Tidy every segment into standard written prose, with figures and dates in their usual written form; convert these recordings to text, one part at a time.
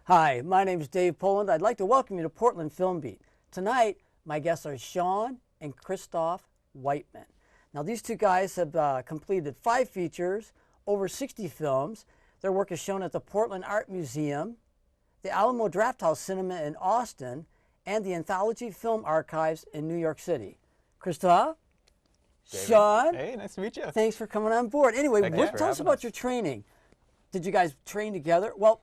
Hi, my name is Dave Poland. I'd like to welcome you to Portland Film Beat. Tonight, my guests are Sean and Christof Whiteman. Now, these two guys have completed 5 features, over 60 films. Their work is shown at the Portland Art Museum, the Alamo Drafthouse Cinema in Austin, and the Anthology Film Archives in New York City. Christof, Sean, hey, nice to meet you. Thanks for coming on board. Anyway, tell us about your training. Did you guys train together? Well,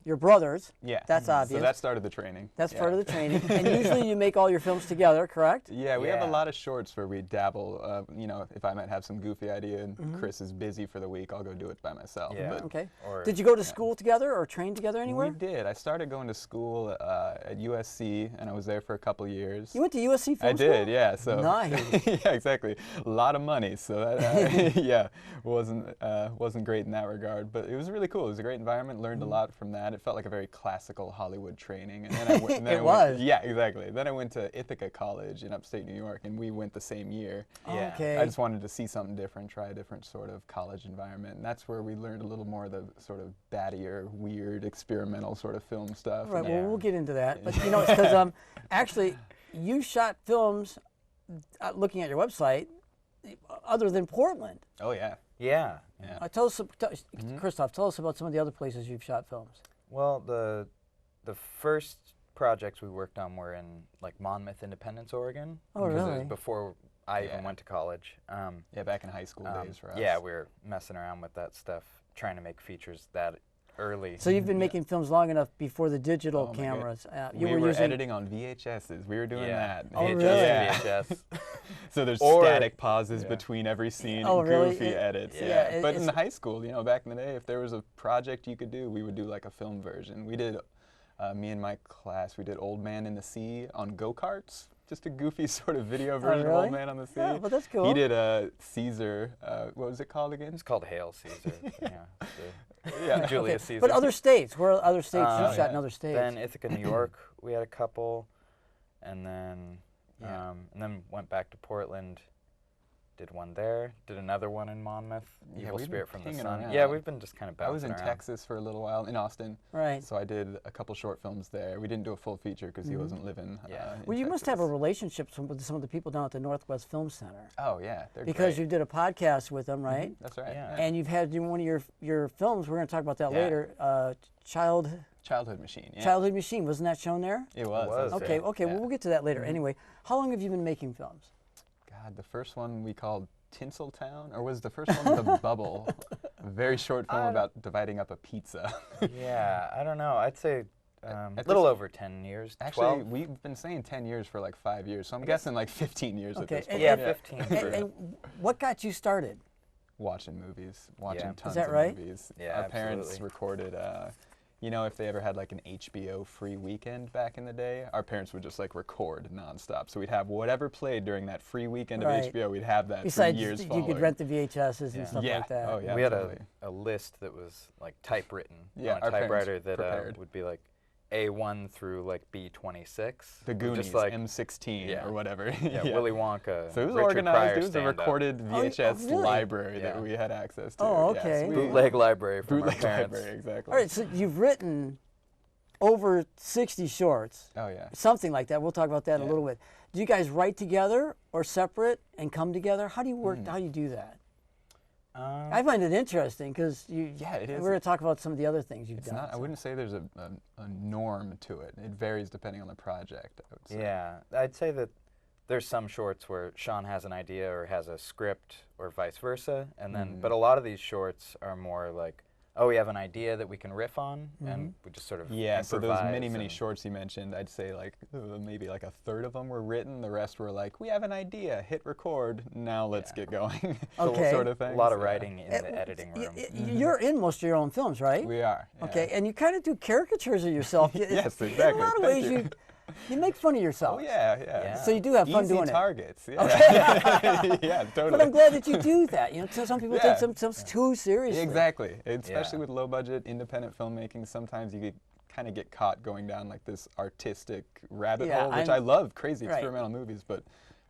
you're brothers. Yeah. That's obvious. So that started the training. That's part of the training. And usually you make all your films together, correct? Yeah, we have a lot of shorts where we dabble. You know, if I might have some goofy idea and Chris is busy for the week, I'll go do it by myself. Yeah. But, Okay. Did you go to school together or train together anywhere? We did. I started going to school at USC, and I was there for a couple years. You went to USC Film School? I did, yeah. So nice. yeah, exactly. A lot of money, so that yeah, wasn't great in that regard. But it was really cool. It was a great environment. Learned a lot from that. It felt like a very classical Hollywood training. And then I went. It was. Yeah, exactly. Then I went to Ithaca College in upstate New York, and we went the same year. Yeah. Okay. I just wanted to see something different, try a different sort of college environment, and that's where we learned a little more of the sort of battier, weird, experimental sort of film stuff. Right. Well, we'll get into that. But you know, it's because actually, you shot films. Looking at your website, other than Portland. Oh yeah. Yeah. Tell us, Christof, tell us about some of the other places you've shot films. Well, the first projects we worked on were in like Monmouth, Independence, Oregon. Oh, because really? It was before I even went to college. Yeah, back in high school days for us. Yeah, we were messing around with that stuff, trying to make features that early. So you've been making films long enough before the digital Oh, cameras. We were using editing on VHSs. We were doing that. Oh, VHS, really? Yeah. VHS. So there's static pauses between every scene and really? goofy edits. Yeah, But in high school, you know, back in the day, if there was a project you could do, we would do like a film version. We did, me and my class, we did Old Man in the Sea on go-karts. Just a goofy sort of video version of Old Man on the Sea. Yeah, but that's cool. He did Caesar, what was it called again? It's called Hail Caesar. Yeah. Julius Caesar. But other states, where are other states? You shot in other states. Then Ithaca, New York, we had a couple, and then went back to Portland. Did one there. Did another one in Monmouth. Evil Spirit from the Sun. Around. Yeah, we've been just kind of bouncing I was in around. Texas for a little while, in Austin. Right. So I did a couple short films there. We didn't do a full feature because he wasn't living. Well, you must have a relationship with some of the people down at the Northwest Film Center. Oh yeah, they're because great. you did a podcast with them, right? That's right. Yeah. And you've had one of your films. We're going to talk about that later. Childhood Machine. Yeah. Childhood Machine, wasn't that shown there? It was. Okay. Okay. Well, we'll get to that later. Anyway, how long have you been making films? God, the first one we called Tinseltown, or was the first one The Bubble? A very short film about dividing up a pizza. Yeah, I don't know. I'd say a little over 10 years. Actually, 12. we've been saying 10 years for like 5 years, so I'm guessing like 15 years at this point. Yeah, 15. And what got you started? Watching movies, watching tons Is that of right? movies. Yeah, Our parents absolutely. recorded, you know, if they ever had like an HBO free weekend back in the day, our parents would just like record nonstop. So we'd have whatever played during that free weekend of HBO, we'd have that Besides, for years you following. could rent the VHSs and stuff like that. Oh, yeah, We had totally. a list that was like typewritten Yeah, on our a typewriter parents that would be like A1 through like B26. The Goonies, just like, M16 or whatever. Yeah, Willy Wonka. So it was Richard organized. Pryor it was a stand-up. recorded VHS really? library that we had access to. Oh, Yeah, okay. so Bootleg library from bootleg our parents. library, exactly. All right, so you've written over 60 shorts. Oh yeah. Something like that. We'll talk about that in a little bit. Do you guys write together or separate and come together? How do you work? How do you do that? I find it interesting because it is. we're going to talk about some of the other things you've It's done. not. I wouldn't say there's a norm to it. It varies depending on the project, I would say. Yeah, I'd say that there's some shorts where Sean has an idea or has a script or vice versa, and then but a lot of these shorts are more like, oh, we have an idea that we can riff on, and we just sort of So those many improvise shorts you mentioned, I'd say like maybe like a third of them were written. The rest were like, we have an idea, hit record, now let's get going. Okay. Sort of thing. A lot of writing in the editing room. You're in most of your own films, right? We are. Yeah. Okay, and you kind of do caricatures of yourself. Yes, exactly. In a lot of Thank ways, you. you make fun of yourself. Oh yeah. So you do have fun Easy doing targets. it. Yeah. Okay. Yeah, totally. But I'm glad that you do that. You know, some people take some too seriously. Exactly. Especially with low budget independent filmmaking, sometimes you kind of get caught going down like this artistic rabbit hole, which I love, crazy experimental movies, but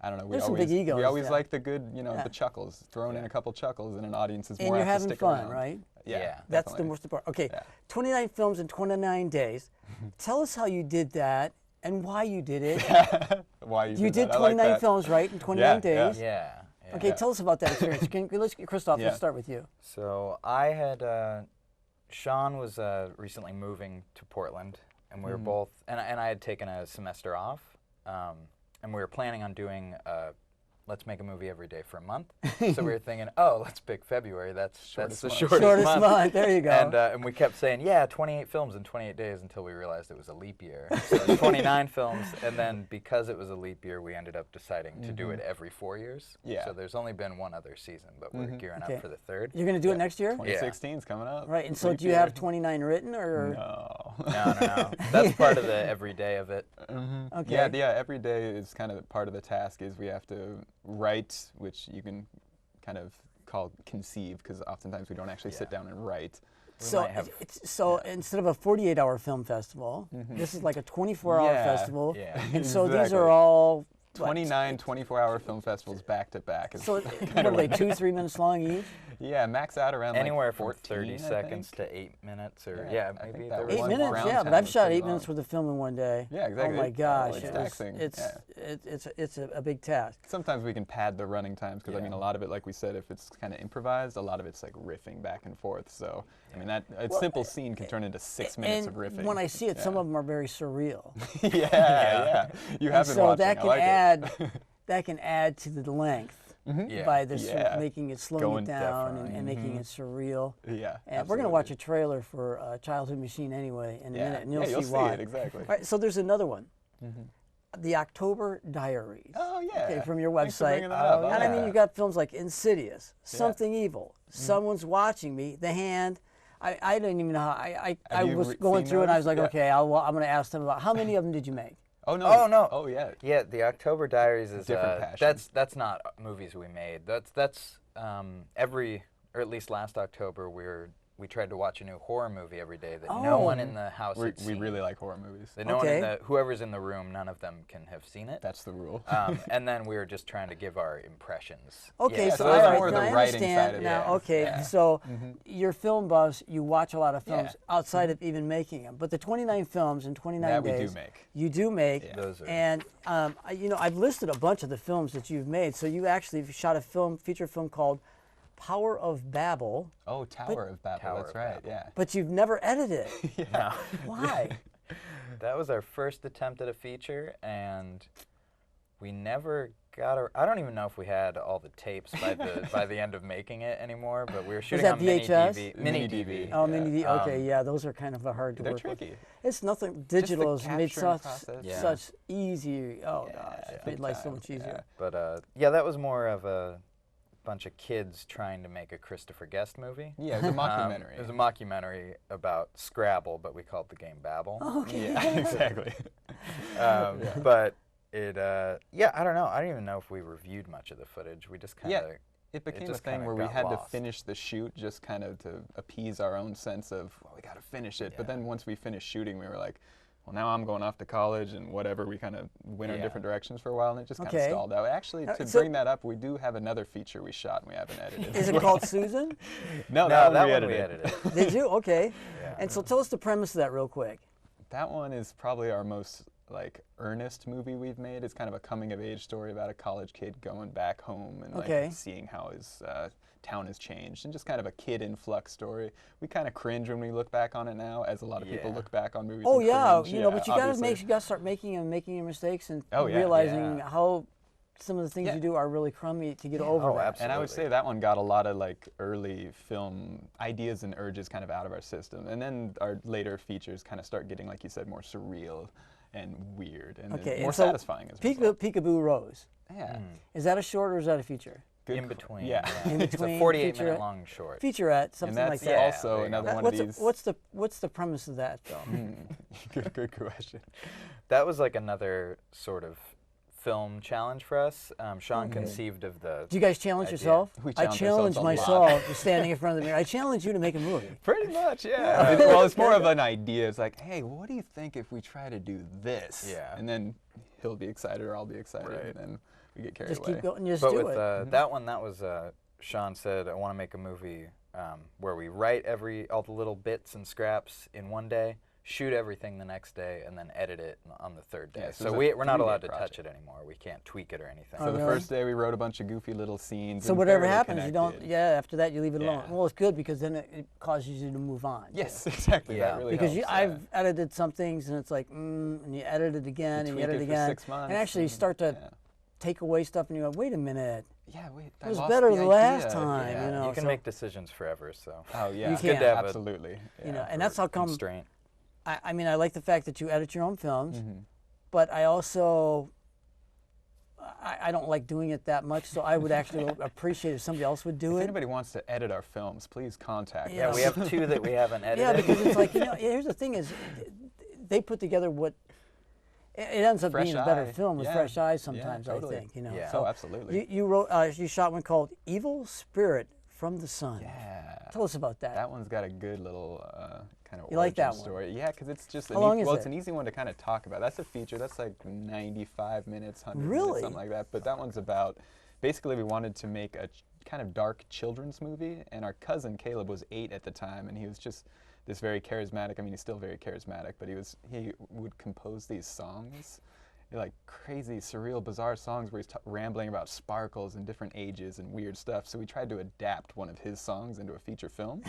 I don't know. There's some big egos, We always yeah. like the good, you know, Yeah. the chuckles. Throwing in a couple chuckles, and an audience is And more you're apt to having stick fun, around. right? Yeah. That's the definitely. most important. Okay, Yeah. 29 films in 29 days. Tell us how you did that and why you did it. Why You did did that? I like 29 that. films, right, in 29 Yeah, days? Yeah. Yeah. Okay, tell us about that experience. Christof, Yeah. let's start with you. So I had, Sean was recently moving to Portland, and we were both, and I had taken a semester off, and we were planning on doing let's make a movie every day for a month. So we were thinking, oh, let's pick February. That's the month. shortest month. There you go. And we kept saying, yeah, 28 films in 28 days until we realized it was a leap year. So it was 29 films, and then because it was a leap year, we ended up deciding to do it every 4 years. Yeah. So there's only been one other season, but we're gearing Okay. up for the third. You're going to do it next year? 2016's coming up. Right, and so Leap do you year. have 29 written, or? No. No. That's part of the everyday of it. Okay. Yeah, every day is kind of part of the task is we have to write, which you can kind of call conceive, because oftentimes we don't actually sit down and write. So, might have- instead of a 48-hour film festival, this is like a 24-hour Yeah. festival. Yeah. And so these Exactly. are all, what, 29 24-hour film festivals back to back. It's So what are they, 2-3 minutes long each? yeah, max out around Anywhere like from 14, 30 I seconds think. to 8 minutes, or Yeah, I maybe think there that was 8 one minutes, round yeah, but time I've was shot pretty 8 minutes long. worth of film in one day. Yeah, exactly. Oh my gosh, It's it taxing. it's a big task. Sometimes we can pad the running times because I mean a lot of it, like we said, if it's kind of improvised, a lot of it's like riffing back and forth. So I mean that a simple scene can turn into 6 minutes of riffing. And when I see it, some of them are very surreal. yeah. You have And been so watching. that I can like add it. that can add to the length Yeah. by this Yeah. making it slowing Going it down definitely. and making it surreal. Yeah. And we're going to watch a trailer for Childhood Machine anyway in a minute, and you'll you'll see why. it exactly. All right, so there's another one, the October Diaries. Oh yeah. Okay, from your Thanks for website. bringing that up. And I mean, you've got films like Insidious, Something Evil, Someone's Watching Me, The Hand. I didn't even know how. I Have you was going seen through it, and I those? was like, Yeah. okay, I'm going to ask them about how many of them did you make? Oh no. Oh, no. Oh yeah. Yeah, the October Diaries is Different passion. that's not movies we made. That's every, or at least last October we tried to watch a new horror movie every day that no one in the house had We seen. really like horror movies. That no one in Okay. whoever's in the room, none of them can have seen it. That's the rule. And then we were just trying to give our impressions. Okay, Yeah, so those all are right, more now the I writing understand side of it. now. Yeah. Okay, Yeah. so you're film buffs. You watch a lot of films Yeah. outside of even making them. But the 29 films in 29 That we days, do make. you do make. Yeah. Those are- And I've listed a bunch of the films that you've made. So you actually shot a feature film called Power of Babel, Oh, Tower of Babel. Tower That's of right. Babel. Yeah. but you've never edited it. No. Why? That was our first attempt at a feature, and we never got I don't even know if we had all the tapes by the end of making it anymore, but we were shooting that on mini VHS? DV. Mini DV. Oh, Yeah. mini D. Okay, yeah, those are kind of hard to They're work with. tricky. It's nothing. Digital has made capturing such process. Yeah. such easy. Oh Yeah, gosh, it's big made life so time, much easier. But yeah, that was more of a bunch of kids trying to make a Christopher Guest movie. Yeah, it was a mockumentary. It was a mockumentary about Scrabble, but we called the game Babel. Okay. Yeah, exactly. But it, yeah, I don't know. I don't even know if we reviewed much of the footage. We just kind of. Yeah, it became a just thing kinda where we got had to lost. finish the shoot just kind of to appease our own sense of, well, we got to finish it. But Yeah. then once we finished shooting, we were like, well, now I'm going off to college and whatever. We kind of went in Yeah. different directions for a while, and it just kind of Okay. stalled out. Actually, to so- bring that up, we do have another feature we shot and we haven't edited. Is it called Susan? No, No, that, that one one we we edited. edited. Did you? Okay. Yeah. And so tell us the premise of that real quick. That one is probably our most like earnest movie we've made. It's kind of a coming of age story about a college kid going back home and Okay. like seeing how his town has changed, and just kind of a kid in flux story. We kind of cringe when we look back on it now, as a lot of people Yeah. look back on movies. Oh and yeah, cringe. you know, but you obviously. gotta start making your mistakes and Oh, yeah. realizing Yeah. how some of the things Yeah. you do are really crummy to get over Oh, that. absolutely. And I would say that one got a lot of like early film ideas and urges kind of out of our system, and then our later features kind of start getting, like you said, more surreal and weird and Okay, more and so satisfying as a result. Peekaboo Rose. Yeah. Is that a short or is that a feature? Good in qu- between. Yeah. In It's between, a 48-minute featurette. long short. Featurette, something And like that's that. also there you another go. one What's of these. what's the premise of that film? Good question. That was like another sort of film challenge for us. Sean conceived of the. Do you guys challenge idea. yourself? We I challenge challenge ourselves a lot. myself to standing in front of the mirror. I challenge you to make a movie. Pretty much, yeah. Well, it's more of an idea. It's like, hey, what do you think if we try to do this? Yeah. And then he'll be excited or I'll be excited. Right. And we get carried just away. keep going, just But do with it. that one, that was Sean said, I want to make a movie where we write all the little bits and scraps in one day, shoot everything the next day, and then edit it on the third day. Yeah, so it's a we're not 3-day allowed to project. touch it anymore. We can't tweak it or anything. So the really? first day we wrote a bunch of goofy little scenes. So and whatever barely happens, you don't. connected. Yeah, after that you leave it alone. Yeah. Well, it's good because then it causes you to move on. Yes, exactly. Yeah. That really Because helps, I've edited some things and it's like, and you edit it again and you tweak edit it it for again, 6 months and actually you start to yeah. take away stuff and you go, wait a minute, Yeah, wait. it I was lost better the the last idea. time. Yeah. You know, You can so, make decisions forever, so. Oh yeah. You It's good can. to have Absolutely. you know, Yeah. and that's how come. constraint. I mean, I like the fact that you edit your own films, Mhm. but I also. I don't like doing it that much, so I would actually appreciate if somebody else would do If it. anybody wants to edit our films, please contact Yeah, us. We have 2 that we haven't edited. Yeah, because it's like, here's the thing is, they put together what, it ends up Fresh being a better eye. film with Yeah. fresh eyes Yeah, sometimes, totally. I think, you know. Yeah. Oh, absolutely. You wrote, you shot one called Evil Spirit from the Sun. Yeah. Tell us about that. That one's got a good little kind of You like that origin one? story. Yeah, because it's just How long is it's it? an easy one to kind of talk about. That's a feature. That's like 95 minutes, 100 Really? minutes, something like that. But that one's about, basically we wanted to make a kind of dark children's movie, and our cousin Caleb was 8 at the time, and he was just this very charismatic, I mean he's still very charismatic, but he would compose these songs, like crazy, surreal, bizarre songs where he's rambling about sparkles and different ages and weird stuff. So we tried to adapt one of his songs into a feature film.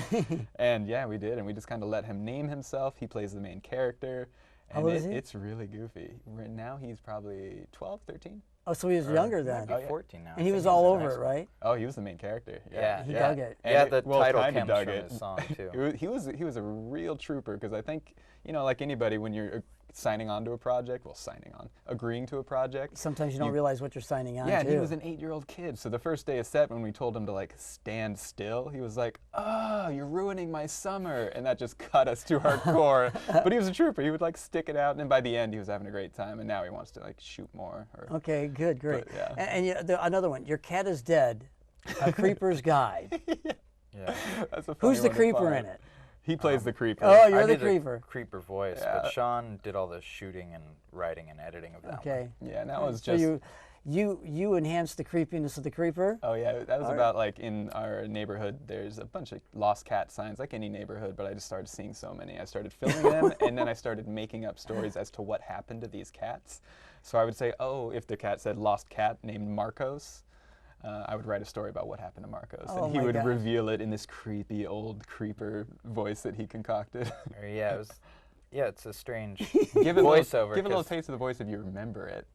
And yeah, we did. And we just kind of let him name himself. He plays the main character. How And old is he? it's really goofy. Right now he's probably 12, 13. Oh, so he was younger then. Might be yeah. 14 now. And he I was think all he's in over high it, school. right? Oh, he was the main character. Yeah. He dug it. And Yeah, the well, title kinda comes dug from it. his song, too. He was a real trooper, because I think, you know, like anybody, when you're signing on to a project, agreeing to a project. Sometimes you don't realize what you're signing on Yeah, to. and he was an 8-year-old kid. So the first day of set, when we told him to like stand still, he was like, "Oh, you're ruining my summer," and that just cut us to our core. But he was a trooper. He would like stick it out, and then by the end, he was having a great time. And now he wants to like shoot more. Or, Okay, good, great. But, yeah. Another one, Your Cat is Dead, A Creeper's Guide. Yeah. That's a funny Who's the one to creeper find. in it? He plays the creeper. Oh, I you're the did creeper. creeper voice, Yeah. but Sean did all the shooting and writing and editing of that Okay. Yeah, and that was So just. you enhanced the creepiness of the creeper? Oh yeah, that was All right. about like in our neighborhood. There's a bunch of lost cat signs, like any neighborhood. But I just started seeing so many. I started filming them, and then I started making up stories as to what happened to these cats. So I would say, oh, if the cat said lost cat named Marcos, I would write a story about what happened to Marcos, Oh and he my would God. reveal it in this creepy old creeper voice that he concocted. Or, yeah, it was. Yeah, it's a strange Give it voiceover. Give a little 'cause taste of the voice if you remember it.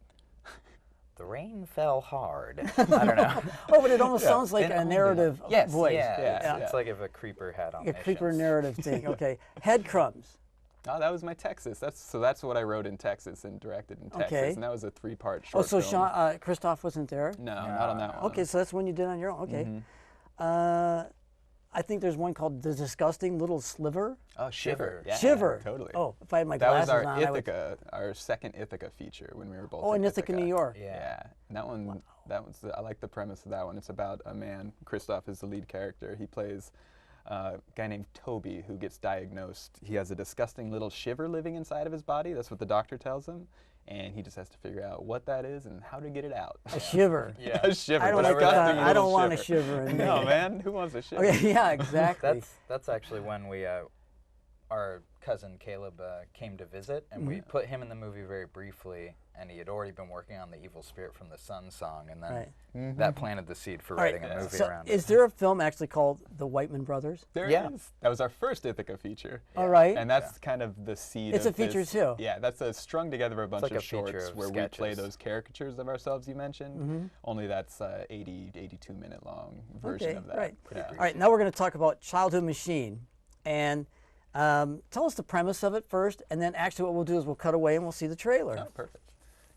the rain fell hard. I don't know. Oh, but it almost Yeah, sounds like and a owned it. narrative Yes, voice. Yeah, Yeah. it's like if a creeper had on A creeper narrative thing. Okay. Headcrumbs. Oh, that was my Texas. That's what I wrote in Texas and directed in Texas, Okay. and that was a 3-part Oh, short so film. Christof wasn't there? No, not on that one. Okay, so that's one you did on your own. Okay. Mhm. I think there's one called The Disgusting Little Sliver. Oh, Shiver. Yeah, Shiver. Totally. Oh, if I had my that was glasses our on, I would. Ithaca, our second Ithaca feature when we were both. Oh, in Ithaca, New York. Yeah. Yeah, and that one, I like the premise of that one. It's about a man. Christof is the lead character. He plays a guy named Toby who gets diagnosed. He has a disgusting little shiver living inside of his body. That's what the doctor tells him. And he just has to figure out what that is and how to get it out. A shiver. Yeah. A shiver. I don't a like disgusting that. I little don't want a shiver. shiver in me. No, man. Who wants a shiver? Okay, yeah, exactly. That's actually when we, our cousin Caleb came to visit, and we put him in the movie very briefly, and he had already been working on the Evil Spirit from the Sun song, and then Right. that planted the seed for All right, writing a movie so around is it. there a film actually called The Whiteman Brothers? There Yeah. is. That was our first Ithaca feature. All right. And that's kind of the seed It's of a feature this. too. Yeah, that's strung together a bunch like of a feature shorts of where we play sketches. those caricatures of ourselves you mentioned. Only that's 82-minute long version Okay, of that. right. Yeah. All right, now we're going to talk about Childhood Machine. And tell us the premise of it first, and then actually what we'll do is we'll cut away and we'll see the trailer. Oh, perfect.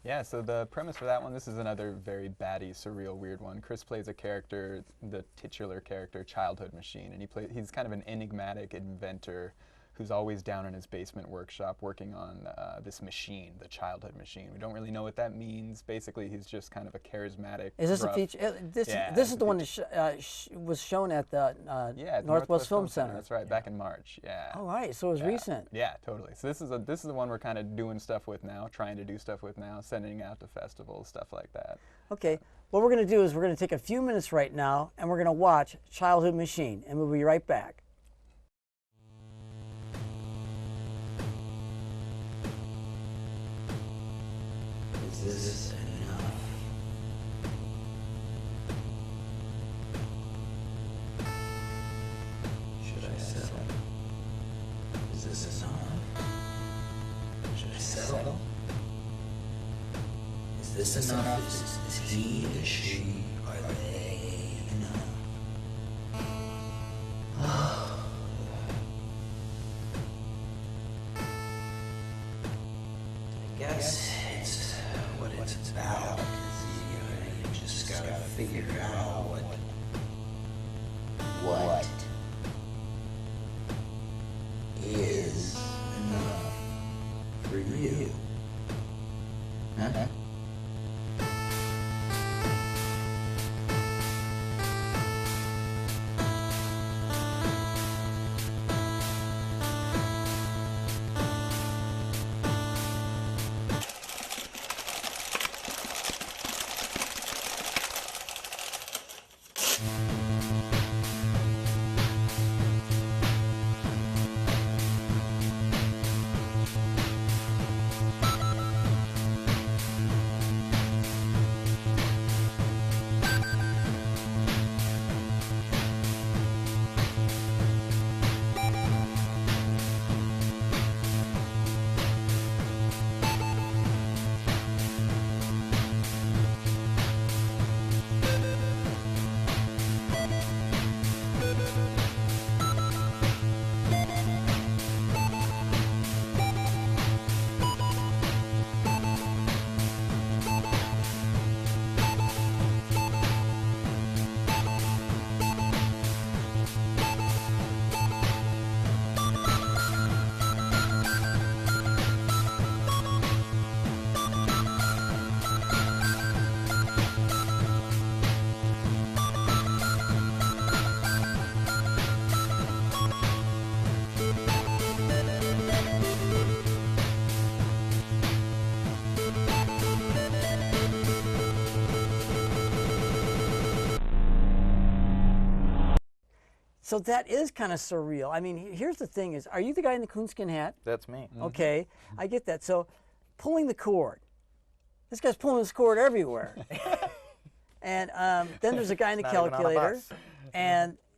Yeah, so the premise for that one, this is another very batty, surreal, weird one. Chris plays a character, the titular character, Childhood Machine, and he's kind of an enigmatic inventor who's always down in his basement workshop working on this machine, the childhood machine. We don't really know what that means. Basically, he's just kind of a charismatic. Is this rough, a feature? This yeah, is the one that was shown at the at the Northwest Film Center. That's right, back in March. Yeah. All right, so it was recent. Yeah, totally. So this is the one we're kind of doing stuff with now, trying to do stuff with now, sending out to festivals, stuff like that. Okay, what we're going to do is we're going to take a few minutes right now, and we're going to watch Childhood Machine, and we'll be right back. Is this enough? Should I settle? Is this enough? Should I settle? Is this enough? Is he, is she, are they enough? I guess it's what it's about. You just gotta figure out what is enough for you. Huh? So that is kind of surreal. I mean, here's the thing is, are you the guy in the coonskin hat? That's me. Okay, I get that. So pulling the cord. This guy's pulling this cord everywhere. And then there's a guy in the Not even on a calculator bus.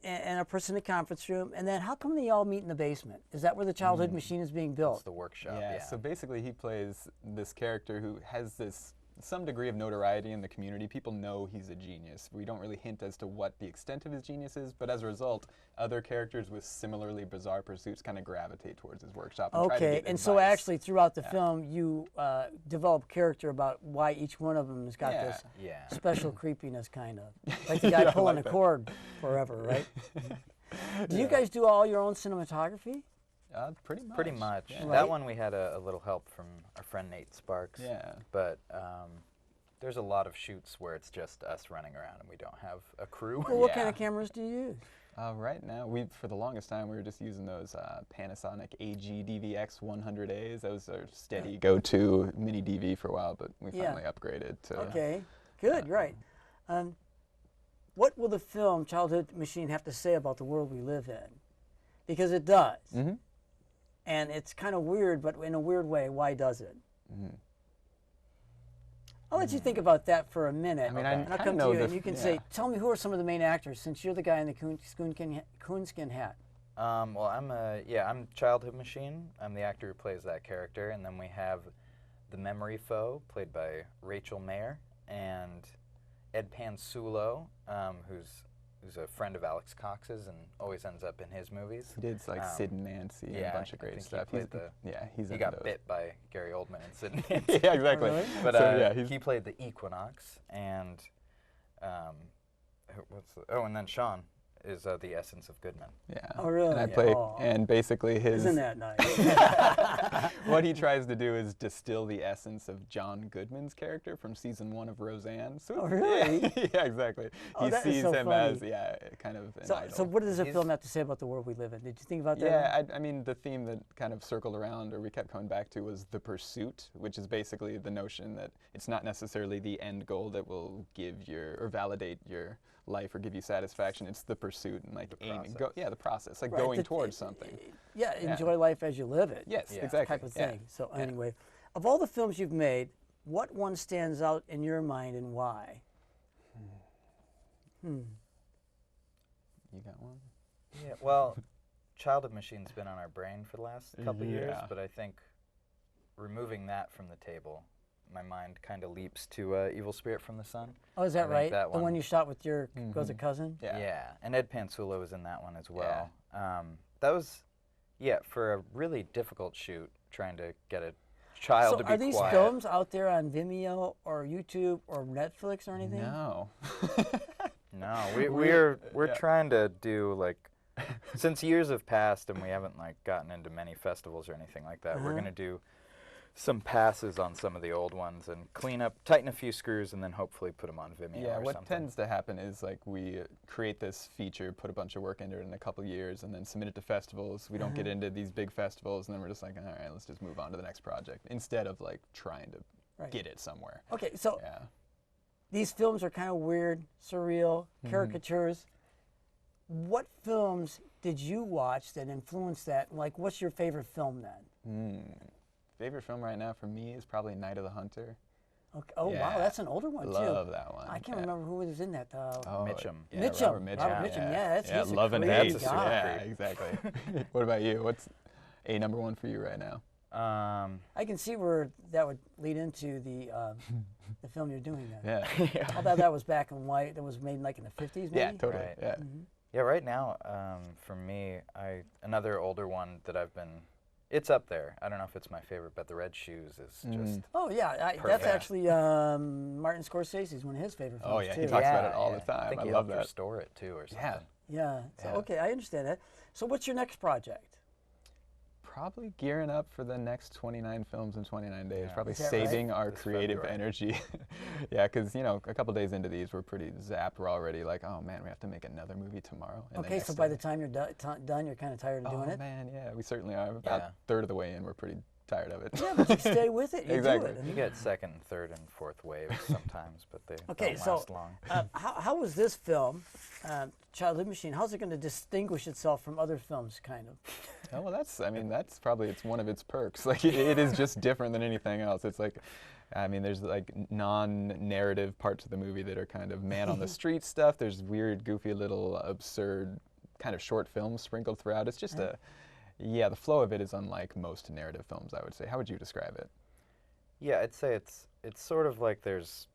and a person in the conference room. And then how come they all meet in the basement? Is that where the childhood machine is being It's built? the workshop. Yeah, so basically he plays this character who has some degree of notoriety in the community. People know he's a genius. We don't really hint as to what the extent of his genius is, but as a result, other characters with similarly bizarre pursuits kind of gravitate towards his workshop and try to Okay, get and so advice. actually throughout the film, you develop character about why each one of them has got Yeah. this Yeah. special creepiness, kind of. Like the guy pulling like the that. cord forever, right? Do you guys do all your own cinematography? Pretty much. Pretty much. Yeah. Right. That one we had a little help from our friend Nate Sparks. Yeah. But there's a lot of shoots where it's just us running around and we don't have a crew. Well, what kind Yeah. of cameras do you use? Right now, for the longest time, we were just using those Panasonic AG DVX 100As. Those are steady go-to mini DV for a while, but we Yeah. finally upgraded to. Okay, good, right. What will the film Childhood Machine have to say about the world we live in? Because it does. Mm-hmm. And it's kind of weird, but in a weird way, why does it? Mm-hmm. I'll let you think about that for a minute. I mean, I and I'll kinda come to know you the and you can yeah. say, tell me who are some of the main actors, since you're the guy in the coonskin hat. Well, I'm Childhood Machine. I'm the actor who plays that character, and then we have the Memory Foe, played by Rachel Mayer, and Ed Pansulo, who's a friend of Alex Cox's and always ends up in his movies. He did like Sid and Nancy and a bunch of I great think stuff. He, played He's he in got those. bit by Gary Oldman in Sid and Nancy. Yeah, exactly. Really? But So, yeah, he played the Equinox, and and then Sean is the essence of Goodman. Yeah. Oh, really? And I play, Aw. and basically his. Isn't that nice? What he tries to do is distill the essence of John Goodman's character from season 1 of Roseanne. So Oh, really? Yeah, exactly. Oh, He that is sees so him funny. as, yeah, kind of an So, idol. so what does the He's- film have to say about the world we live in? Did you think about that? Yeah, I mean, the theme that kind of circled around, or we kept coming back to, was the pursuit, which is basically the notion that it's not necessarily the end goal that will give your, or validate your life or give you satisfaction. It's the pursuit and like The aiming. process. The process, like Right, going the- towards something. Yeah, Yeah. enjoy life as you live it. Yes, Yeah. exactly. Type of yeah. thing. So Yeah. anyway, of all the films you've made, what one stands out in your mind and why? You got one? Yeah, well, Childhood Machine's been on our brain for the last couple years, Yeah. but I think removing that from the table, my mind kind of leaps to Evil Spirit from the Sun. Oh, is I that think right? that The one one- you shot with your was a cousin? Yeah. And Ed Pantsulo was in that one as well. That was, for a really difficult shoot, trying to get a child So to be are these quiet. films out there on Vimeo or YouTube or Netflix or anything? No. No, we're yeah. trying to do like, since years have passed and we haven't like gotten into many festivals or anything like that, we're gonna do some passes on some of the old ones and clean up, tighten a few screws, and then hopefully put them on Vimeo Yeah, or what something. tends to happen is like we create this feature, put a bunch of work into it in a couple years, and then submit it to festivals. We don't get into these big festivals, and then we're just like, all right, let's just move on to the next project instead of like trying to Right. get it somewhere. Okay, so Yeah. these films are kind of weird, surreal, caricatures. What films did you watch that influenced that? Like, what's your favorite film then? Favorite film right now for me is probably Night of the Hunter. Okay. Oh, wow, Yeah. that's an older one, too. Love that one. I can't yeah. remember who was in that. Oh, Mitchum. Yeah, Mitchum. Robert Mitchum. Robert Mitchum, yeah, that's- yeah, he's a Love and crazy Hate. guy. Yeah, exactly. What about you? What's a number one for you right now? I can see where that would lead into the film you're doing then. Yeah. Although that was back in white, that was made like in the 50s, maybe? Yeah, totally. Right. Yeah. Yeah, right now, for me, another older one that I've been, it's up there. I don't know if it's my favorite, but The Red Shoes is just. Oh, yeah, that's Perfect. actually Martin Scorsese's one of his favorite films, Oh, yeah, too. he talks about it all the time. I think I he love helped that. restore it too, or something. Yeah. Yeah, so, Yeah. okay, I understand that. So what's your next project? Probably gearing up for the next 29 films in 29 days. Yeah. Probably Is that right? saving our This creative February. energy. Yeah, because, you know, a couple days into these, we're pretty zapped. We're already like, oh, man, we have to make another movie tomorrow. And the Okay, next so by day- the time you're done, you're kind of tired of doing Oh, it? man, yeah, we certainly are. About Yeah. a third of the way in, we're pretty tired of it. Yeah, but you stay with it. You Exactly. do it. You get second, third, and fourth waves sometimes, but they Okay, don't so last long. how was this film, Childhood Machine, how's it going to distinguish itself from other films, kind of? Oh, well, that's probably, it's one of its perks. Like, it is just different than anything else. It's like, I mean, there's like non-narrative parts of the movie that are kind of man on the street stuff. There's weird, goofy, little absurd kind of short films sprinkled throughout. It's just the flow of it is unlike most narrative films, I would say. How would you describe it? Yeah, I'd say it's sort of like there's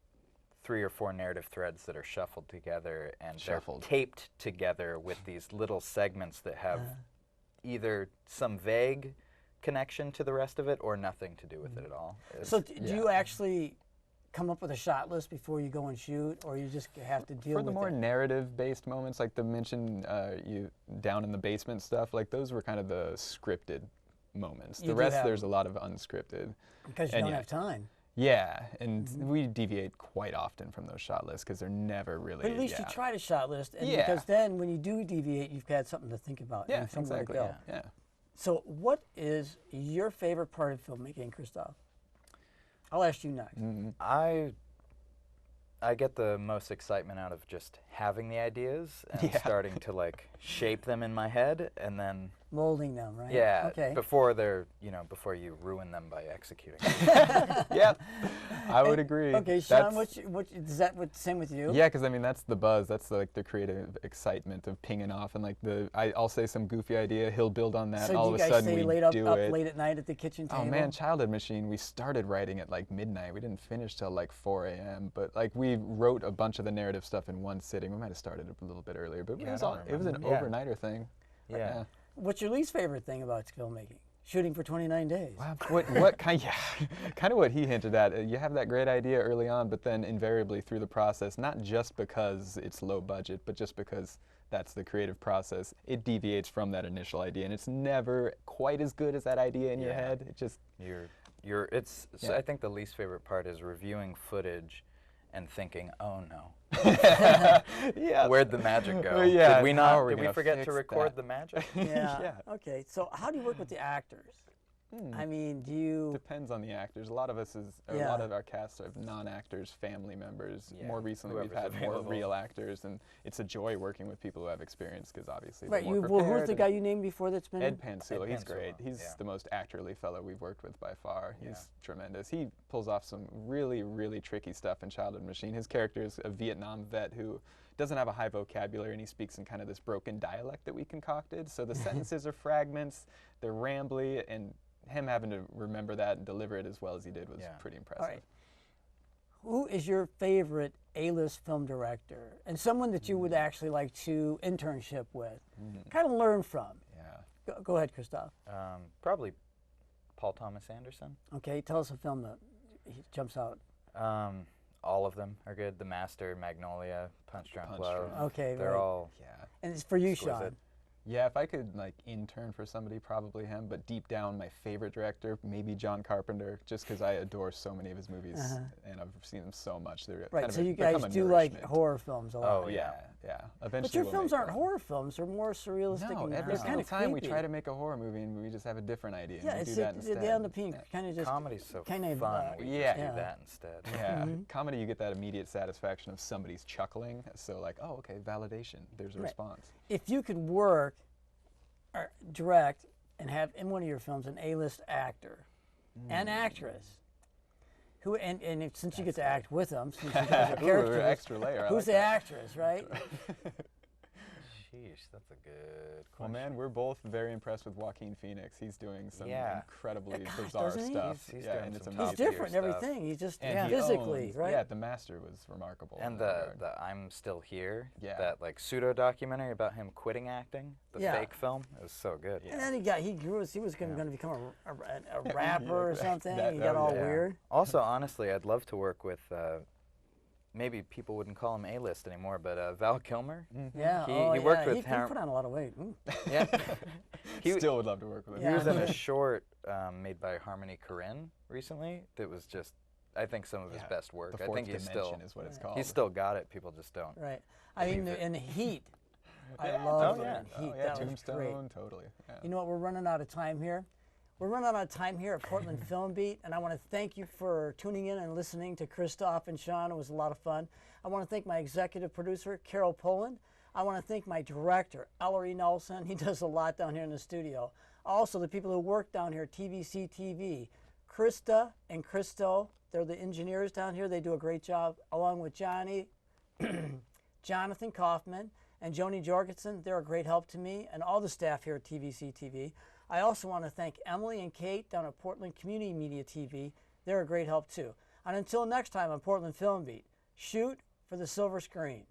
3 or 4 narrative threads that are shuffled together and Shuffled. they're taped together with these little segments that have either some vague connection to the rest of it or nothing to do with it at all. So do you actually come up with a shot list before you go and shoot, or you just have to deal For with the more it? narrative-based moments, like the mentioned you down in the basement stuff, like those were kind of the scripted moments. You The do rest, have there's a lot of unscripted. Because you and don't yeah. have time. Yeah, and we deviate quite often from those shot lists because they're never really. But at least you yeah. try to shot list, and Yeah. because then when you do deviate, you've got something to think about Yeah, and somewhere exactly. to go. Yeah. So what is your favorite part of filmmaking, Christof? I'll ask you next. I get the most excitement out of just having the ideas and Yeah. starting to like shape them in my head, and then Molding them, right? yeah, Okay. before before you ruin them by executing. Yep, I would agree. Okay, Sean, That's- is that same with you? Yeah, because I mean that's the buzz. That's like the creative excitement of pinging off, and like I'll say some goofy idea, he'll build on that. So and all do of you a guys sudden stay we late up do it. late at night at the kitchen table? Oh man, Childhood Machine. We started writing at like midnight. We didn't finish till like 4 a.m. But like we wrote a bunch of the narrative stuff in one sitting. We might have started a little bit earlier, but Yeah, it was I don't it was an remember. Yeah. overnighter thing. Yeah. What's your least favorite thing about filmmaking? Shooting for 29 days. Wow, what kind? Yeah, kind of what he hinted at. You have that great idea early on, but then invariably through the process, not just because it's low budget, but just because that's the creative process, it deviates from that initial idea, and it's never quite as good as that idea in your head. It just So I think the least favorite part is reviewing footage and thinking, oh no. yeah. Where'd the magic go? Yeah, Did we not? we Did we gonna forget fix to record that? the magic? Yeah. Okay. So how do you work with the actors? I mean, do you? Depends on the actors. A lot of a lot of our cast are non-actors, family members. Yeah, More recently, we've whoever's had more available. real actors, and it's a joy working with people who have experience because obviously Right. they're more Well, who's prepared the and- guy you named before that's been? Ed Pansulo, he's Pansulo, great. He's yeah. the most actorly fellow we've worked with by far. He's Yeah. tremendous. He pulls off some really, really tricky stuff in Childhood Machine. His character is a Vietnam vet who doesn't have a high vocabulary, and he speaks in kind of this broken dialect that we concocted. So the sentences are fragments, they're rambly, and him having to remember that and deliver it as well as he did was pretty impressive. All right. Who is your favorite A-list film director and someone that you would actually like to internship with, kind of learn from? Yeah. Go ahead, Christof. Probably Paul Thomas Anderson. Okay, tell us a film that he jumps out. All of them are good. The Master, Magnolia, Punch Drunk Punch Love. Drunk. Okay, They're right. all Yeah. And it's for you, exquisite. Sean. Yeah, if I could like intern for somebody, probably him. But deep down, my favorite director, maybe John Carpenter, just because I adore so many of his movies and I've seen them so much. They're Right, kind so of you become guys a do like nourishment. horror films a lot. Oh, Yeah, yeah. Eventually, But your we'll films make aren't one. horror films; they're more surrealistic. No, and every they're single kind of time we creepy. try to make a horror movie and we just have a different idea. Yeah, and we it's do that instead. they end up being kind of just Comedy's so kind of, fun. We yeah. just do that instead. Yeah, comedy, you get that immediate satisfaction of somebody's chuckling. So like, oh, okay, validation. There's a response. If you could work or direct and have in one of your films an A-list actor and actress, who since you get to act with them, since you guys are Ooh, characters, extra layer. I who's like the that. actress, right? Sheesh, that's a good Well, question. man, we're both very impressed with Joaquin Phoenix. He's doing some Yeah. incredibly Gosh, bizarre doesn't he? stuff. He's yeah, doing and it's some He's top amazing. tier different in stuff. everything. He's just And he physically, owns- right? Yeah, The Master was remarkable. And in that regard. the I'm Still Here, Yeah. that like pseudo documentary about him quitting acting, the Yeah. fake film, it was so good. And then he was going to become a rapper or something. that- he that got was- all yeah. weird. Also, honestly, I'd love to work with. Maybe people wouldn't call him A-list anymore, but Val Kilmer. Yeah, He worked with he Har- put on a lot of weight. Yeah. He Still would love to work with him. Yeah. He was in a short made by Harmony Korine recently that was just, I think, some of his Yeah, best work. The I Fourth think he's Dimension still, is what it's called. he's still got it. People just don't. Right. I mean, in Heat, I Yeah, love oh, yeah. Heat. Oh, yeah, That was great. Tombstone, totally. Yeah. You know what? We're running out of time here. We're running out of time here at Portland Film Beat, and I want to thank you for tuning in and listening to Christof and Sean. It was a lot of fun. I want to thank my executive producer, Carol Poland. I want to thank my director, Ellery Nelson. He does a lot down here in the studio. Also, the people who work down here, TVC TV, Krista and Christo. They're the engineers down here. They do a great job, along with Johnny, Jonathan Kaufman, and Joni Jorgensen. They're a great help to me and all the staff here at TVC TV. I also want to thank Emily and Kate down at Portland Community Media TV. They're a great help too. And until next time on Portland Film Beat, shoot for the silver screen.